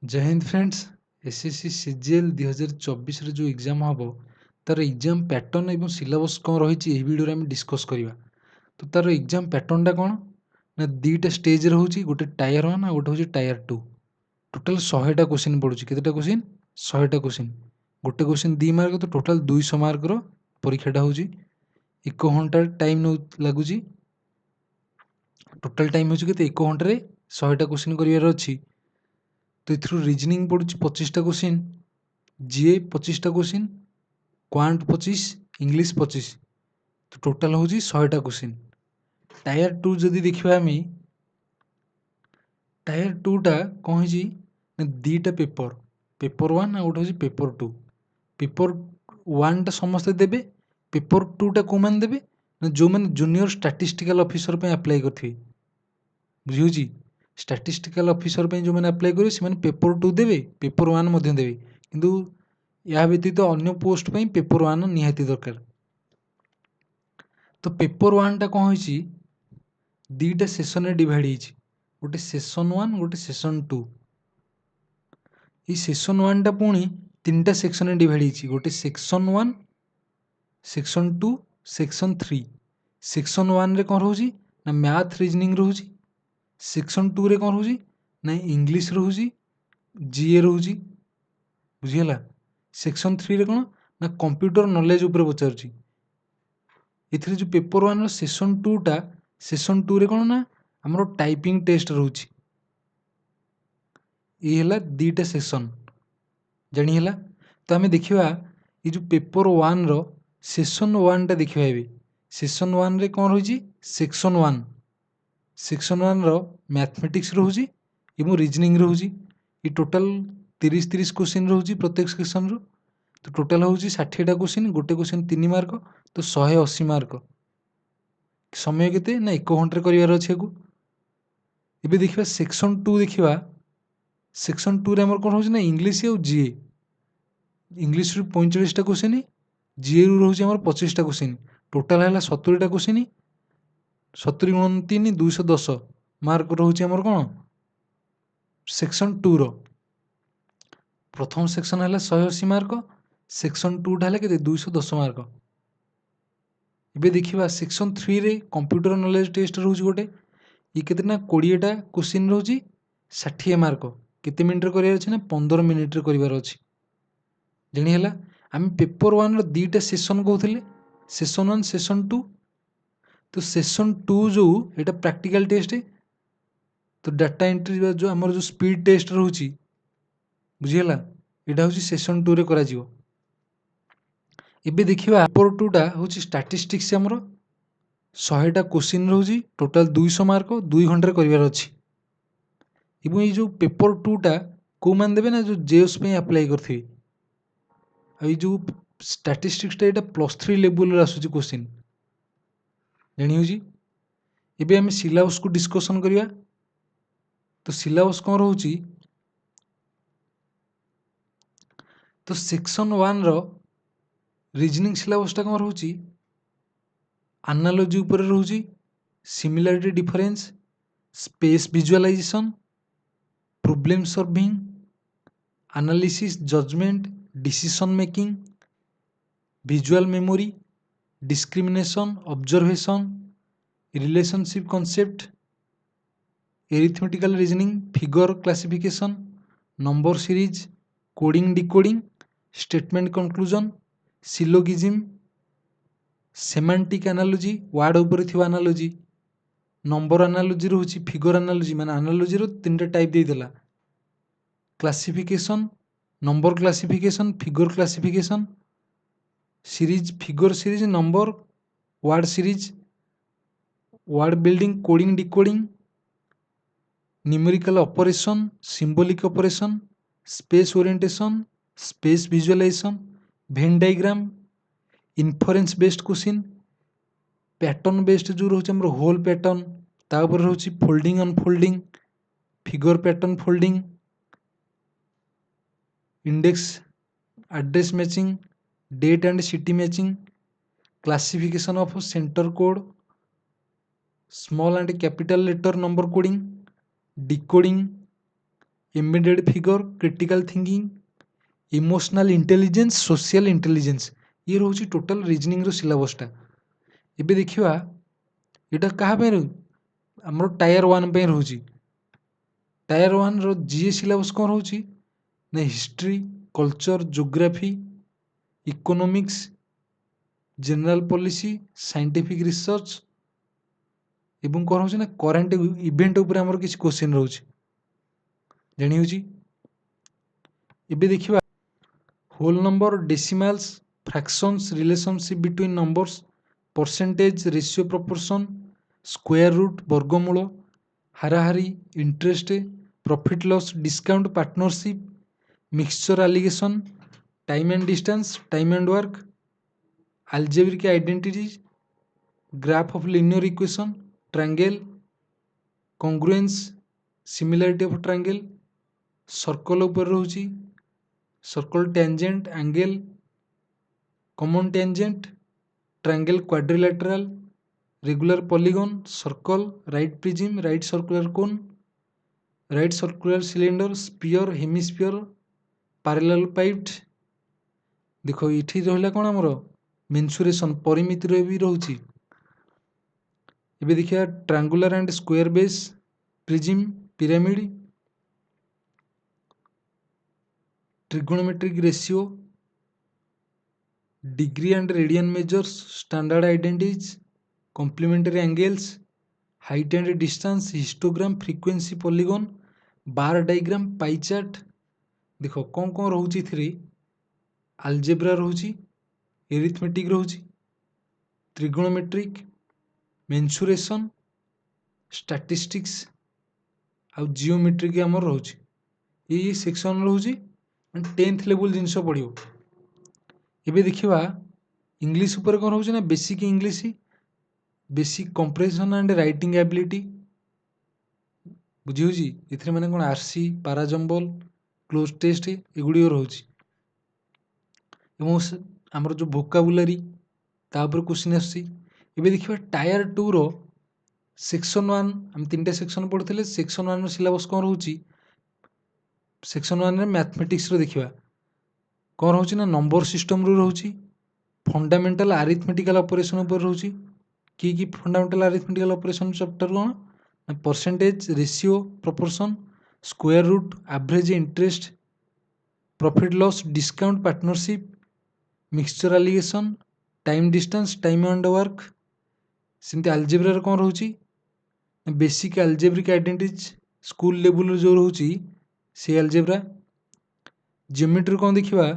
जय Hind friends. SSC CGL 2024 रे जो एग्जाम हम तार एग्जाम पैटर्न एवं सिलेबस कौन रही वीडियो में डिस्कस करवा। तो तार एग्जाम पैटर्नटा कौन ना दीटा स्टेज रोचे, गोटे टायर 1 आ गोटे हूँ टायर 2। टोटाल 100टा क्वेश्चन पड़ू। केतेटा क्वेश्चन? 100टा क्वेश्चन। गोटे क्वेश्चन 2 मार्क, तो टोटाल 200 मार्कर परीक्षाटा हूँ। 1 घंटा टाइम लगुच। टोटाल टाइम हूँ के 1 घंटे 100टा क्वेश्चन करार अच्छी। तो ये रिजनिंग पड़ू 25टा क्वेश्चन, जीए 25टा क्वेश्चन, क्वांट 25, इंग्लिश 25। तो टोटाल हूँ 100टा क्वेश्चन। टायर 2 जदि देखा आम टायर 2टा कौन है दीटा पेपर, पेपर 1 आ गोटे हूँ पेपर 2। पेपर 1टा समस्ते देवे, पेपर 2टा कौ मैंने देवे ना जो मैंने जूनियर स्टैटिस्टिकल ऑफिसर पे अप्लाई करथिबे। बुझी? स्टैटिस्टिकल ऑफिसर पे जो मैंने अप्लाई करेंगे से पेपर 2 देवे, पेपर 1 मध्य देवे। किंतु या व्यतीत अन्य पोस्ट पे पेपर 1 निहाती दरकार। तो पेपर 1टा कौन हो दीटा सेसन रे डिवाइड होती, गोटे सेसन 1 गोटे सेसन 2। ये सेसन 1टा पुणी 3टा सेक्शन रे डिवाइड होती, गोटे सेक्शन 1, सेक्शन 2, सेक्शन 3। सेक्शन 1 रे कौन रोची ना मैथ रीजनिंग रोची। सेक्शन 2 रे कौन रोची ना इंग्लिश रोची, जीए रोची। बुझीगला? सेक्शन 3 रे कौन ना कंप्यूटर नॉलेज ऊपर पचारुची। एथिरे जो पेपर 1 सेक्शन 2टा, सेक्शन 2 रे कौन ना हमरो टाइपिंग टेस्ट रोची। ये है दीटा सेक्शन जानीला। तो आम देखा ये जो पेपर 1 रो सेक्शन 1टा देखा। सेक्शन 1 रे कौन रही सेक्शन 1, सेक्शन 1 रो मैथमेटिक्स रोची एवं रीजनिंग रोची। ये टोटाल 30 क्वेश्चन रोची प्रत्येक सेक्शन रो। तो टोटाल हूँ 60टा क्वेश्चन, गोटे क्वेश्चन 3 मार्क, तो 180 मार्क। समय केते ना 1 घंटे करार अच्छे। एबे देखिए सेक्शन 2 देखिए। सेक्शन 2 रे हमर कौन होची ना इंग्लिश और जीए। इंग्लिश रु 45टा क्वेश्चन, जीए रु रोची हमर 25टा क्वेश्चन। टोटाल है 70टा क्वेश्चन। 70 × 3 210 मार्क रोची हमर कौन सेक्शन 2 रो। प्रथम सेक्शन है 180 मार्क, सेक्शन 2टा है के 210 मार्क। एबे देखिए सेक्शन 3 रे कंप्यूटर नॉलेज टेस्ट रोची गोटे। ये कितना 20टा क्वेश्चन रोची 60 मार्क। केते मिनिट करार अच्छे ना 15 मिनिट करार अच्छी। जानीला आम पेपर 1 रो दीटा सेसन कहते सेसन 1 सेसन 2। तो सेसन 2 जो यहाँ प्रैक्टिकल टेस्ट, तो डाटा एंट्री जो आमर जो स्पीड टेस्ट रोची। बुझीगला? यहाँ हूँ सेसन 2 रे करा जिवो। एबे देखिए पेपर 2टा हूँ स्टैटिस्टिक्स आमर 100टा क्वेश्चन रोची, टोटाल 200 मार्क, 2 घंटे करार अच्छी। एवं ये जो पेपर 2टा कौ मैंने देवे ना जो जेएस पे अप्लाई करथिबे। ये जो स्टैटिस्टिक्सटा यहाँ +3 लेवल आसूची क्वेश्चन जानी होची। एबे आम सिलेबस को डिस्कसन करिया। तो सिलेबस कौन रोची तो सेक्शन 1 रो रीजनिंग सिलेबसटा कौन रोची एनालॉजी ऊपर रोची, similarity difference, space visualisation, problem solving, analysis, judgement, decision making, visual memory, discrimination, observation, relationship concept, arithmetical reasoning, figure classification, number series, coding decoding, statement conclusion, syllogism, semantic analogy, word ऊपर थिबा analogy, number analogy रोची, figure analogy माने analogy रो 3टा type देइदला। Classification, number classification, figure classification, series, figure series, number, word series, word building, coding decoding, numerical operation, symbolic operation, space orientation, space visualisation, Venn diagram, inference based question, pattern based जो रोचे हमर होल pattern, तापर रोची folding unfolding, figure pattern folding, index address matching, date and city matching, classification of centre code, small and capital letter number coding, decoding, embedded figure, critical thinking, emotional intelligence, social intelligence, ये रोचे total reasoning सिलेबसटा। एबे देखिवा एटा कहा पे हमरो tyre 1 पे रोची। Tyre 1 रो जीए syllabus कौन रोची ना history, culture, geography, economics, general policy, scientific research एवं कौन रोचे ना करंट इवेंट ऊपर हमरो किछ क्वेश्चन रोची जानि होची। एबे देखिवा whole number, decimals, fractions, relationship between numbers, percentage, ratio, proportion, square root, वर्गमूल, हाराहारी, interest, profit loss, discount, partnership, mixture alligation, time and distance, time and work, algebraic identities, graph of linear equation, triangle, congruence, similarity of triangle, circle ऊपर रोची, circle tangent, angle, common tangent, triangle quadrilateral, regular polygon, circle, right prism, right circular cone, right circular cylinder, sphere, hemisphere, parallelepiped. देखो इठी रहिला कोन हमरो mensuration, परिमिति रे भी रहउची। एबे देखिया triangular and square base, prism, pyramid, trigonometric ratio, degree and radian measures, standard identities, complementary angles, height and distance, histogram, frequency, polygon, bar diagram, pie chart. देखो कौन कौन रोची थ्री अलजेब्रा रोची, एरिथमेटिक रोची, त्रिगोनोमेट्रिक, मेंसुरेशन, स्टैटिस्टिक्स आउ geometric आमर रोची। ये सेक्शन रोची 10th लेवल जिनस पड़ियो। एबे देखिवा इंग्लिश ऊपर कौन रोची ना basic English, basic compression and writing ability बुझी होची। एथरे माने कोन आरसी, पाराजम्बल, क्लोज टेस्ट एगुडी रोची। एवं आमर जो वोकाबुलारी ता ऊपर क्वेश्चन आसी। एबे देखिवा टायर 2 रो सेक्शन 1 हम तीनटा सेक्शन पढ़ुଥିଲେ। सेक्शन 1 रो सिलेबस कौन रोची, सेक्शन 1 रे मैथमेटिक्स रो देखिवा कौन रोची ना नंबर सिस्टम रो रोची, फंडामेंटल अरिथमेटिकल ऑपरेशन ऊपर रोची। की फंडामेंटल अरिथमेटिकल ऑपरेशन चैप्टर कौन ना percentage, ratio, proportion, square root, average, interest, profit loss, discount, partnership, mixture alligation, time distance, time and work. सेमती अलजेब्रा कौन रोची basic algebraic identities school level जो रोची से अलजेब्रा। ज्योमेट्री कौन देखिवा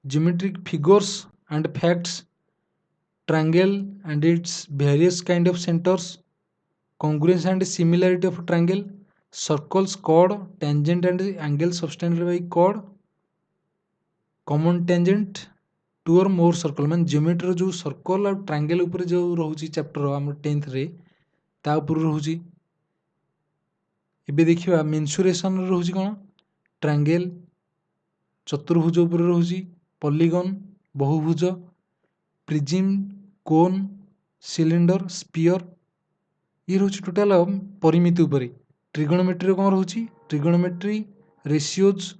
geometric figures and facts, triangle and its various kind of centres, congruence and similarity of triangle, circles, chord, tangent and angle subtended by chord, common tangent, two or more circle मान geometry जो circle or triangle ऊपर जो रोची chapter हम 10th रे ता ऊपर रोची। एबे देखिवा mensuration रोची कोन triangle, चतुर्भुज ऊपर रोची, पॉलीगॉन, बहुभुज, प्रिज्म, कोन, सिलिंडर, स्पीयर। ये रोची टोटल परिमिति ऊपर। ट्रिगोनोमेट्री कौन रोची trigonometry, ratios,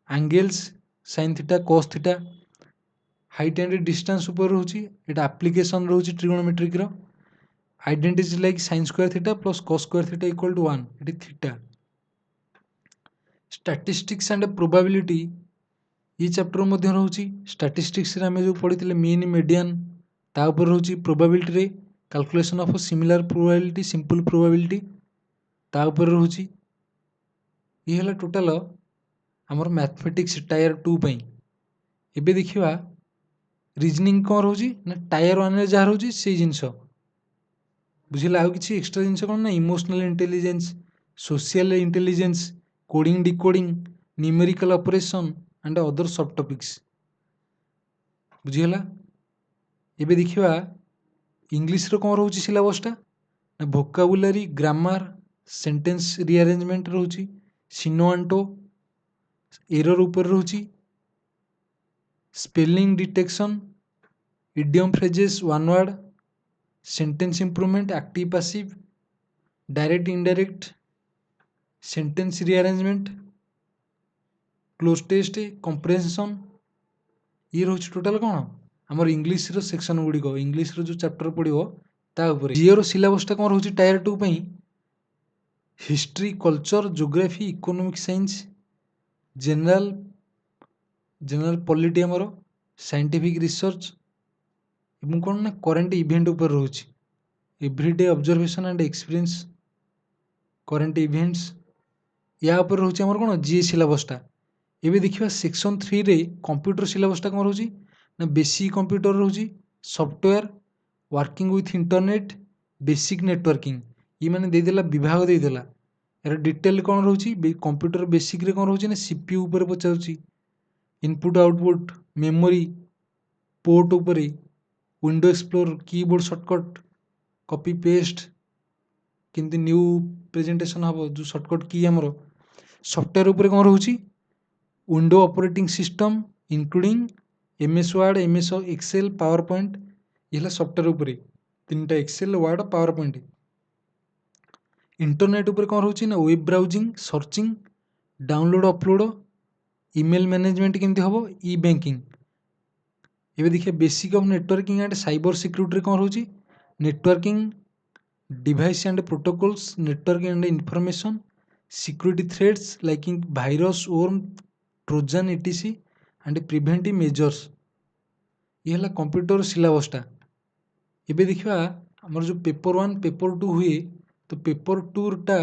angles, sine theta, cos theta, height and distance ऊपर रोची। एटा एप्लीकेशन रोची ट्रिगोनोमेट्रिक रो identities like sine square theta plus cos square theta equal to 1 एटी थीटा। स्टैटिस्टिक्स एंड प्रोबेबिलिटी ये चैप्टर मध्य रोची। स्टैटिस्टिक्स रे हमें जो पढ़िथिले मीन, मीडियन ता ऊपर रोची। प्रोबेबिलिटी रे calculation of similar probability, simple probability ता ऊपर रोची। ये हला टोटल हमर मैथमेटिक्स टायर 2 पई। एबे देखिवा रीजनिंग कौन रोची ना टायर 1 रे जहाँ रोची से जिनस बुझिला। आउ किछि एक्स्ट्रा जिनस कोन ना emotional intelligence, social intelligence, coding decoding, numerical operation and other सब टॉपिक्स बुझिला। एबे देखिवा इंग्लिश रो कौन रोची सिलेबसटा ना वोकाबुलारी, ग्रामर, सेंटेंस रीअरेंजमेंट रोची, सिनोआंटो, एरर ऊपर रोची, spelling detection, idiom phrases, one word, sentence improvement, active passive, direct indirect, sentence rearrangement, cloze test, comprehension. ये रोच टोटाल कौन आमर इंग्लीश रो सेक्शन गुड़िक इंग्लीश रो जो चैप्टर पड़ो ता ऊपर जीओ रो सिलेबसटा कौन रोचे टायर 2 पई history, culture, geography, economic science, general general polity आमर साइंटिफिक रिसर्च एवं कौन ना करेंट इवेंट ऊपर रोचे everyday observation and experience current events या ऊपर रोचे आमर कौन जीए सिलेबसटा। एबे देखिए सेक्शन 3 रे कंप्यूटर सिलेबसटा कौन रोचे ना बेसिक कंप्यूटर रोचे, software, working with internet, basic networking ये मैंने देदेला विभाग देदेला यार डिटेल कौन रोचे कंप्यूटर बेसिक रे कौन रोचे ना सीपीयू ऊपर पचारुची, इनपुट आउटपुट, मेमोरी, पोर्ट ऊपर, window explore, keyboard shortcut, copy paste किंतु न्यू प्रेजेंटेशन हम जो शॉर्टकट की आमर सॉफ्टवेयर ऊपर कौन रोचे window operating system including MS Word, MS Excel, PowerPoint ये सॉफ्टवेयर ऊपर तीनटा Excel, Word, PowerPoint. Internet ऊपर कौन रोचे ना web browsing, searching, download upload, email management केमती हम, ई बैंकिंग। ये देखिए basic of networking and cyber security कौन रोचे networking, device and protocols, network and information, security threats like virus, worm, Trojan etc. and preventive measures. ये है computer सिलेबसटा। एबे देखा आमर जो पेपर 1 पेपर 2 हुए तो पेपर 2 टा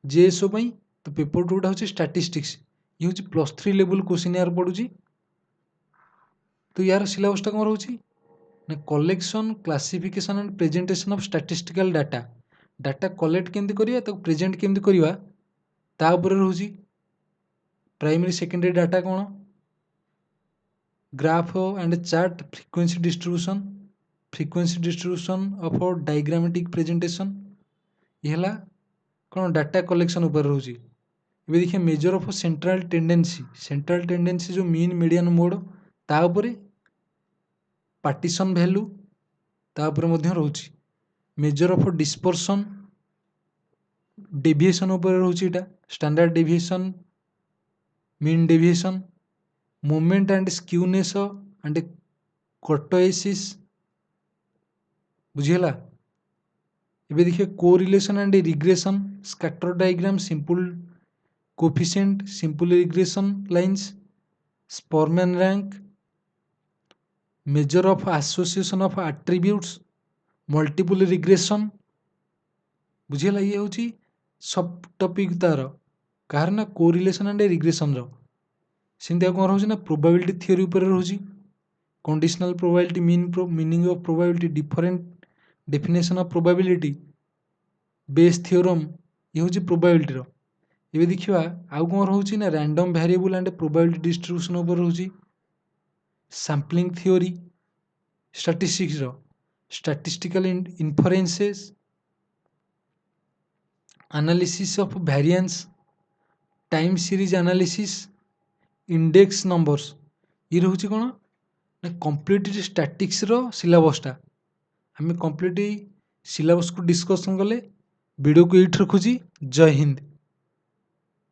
जेएसओ पई तो पेपर 2 टा होची स्टैटिस्टिक्स ये होची +3 लेवल क्वेश्चन यार पड़ुची। तो यार सिलेबसटा कौन रोची ना collection, classification and presentation of statistical data, data collect केमती करिया तो प्रेजेंट केमती करिया ता ऊपर रोची। प्राइमरी सेकेंडरी डाटा कौन graph and chart, frequency distribution of diagrammatic presentation ये है कौन डाटा कलेक्शन ऊपर रोची। ये देखिए मेजर ऑफ सेंट्रल टेंडेंसी जो मीन मीडियन मोड ता ऊपर पार्टीशन वैल्यू ता ऊपर मध्य रोची। मेजर ऑफ डिस्पर्सन डेविएशन ऊपर रोची एटा standard deviation, mean deviation, moment and skewness and kurtosis बुझीगला। एबे देखिए correlation and regression, scatter diagram, simple coefficient, simple regression lines, Spearman rank, measure of association of attributes, multiple regression बुझीगला। ये होची सब topic तार कार ना कोरिलेशन एंड रिग्रेशन रो सेमती कौन रोचे ना प्रोबेबिलिटी थ्योरी ऊपर रोची, conditional probability, meaning of probability, different definition of probability, Bayes theorem ये होची प्रोबेबिलिटी रो। ये देखिवा आउ कौन रोची ना random variable and probability distribution ऊपर रोची, सैम्पलिंग थ्योरी स्टैटिस्टिक्स रो, statistical inferences, analysis of variance, time series analysis, index numbers ये रोचे कौन ना कंप्लीट स्टैटिक्स रो सिलेबसटा। आम कंप्लीट सिलेबस को डिस्कसन कले वीडियो को ये रखुची। जय हिंद।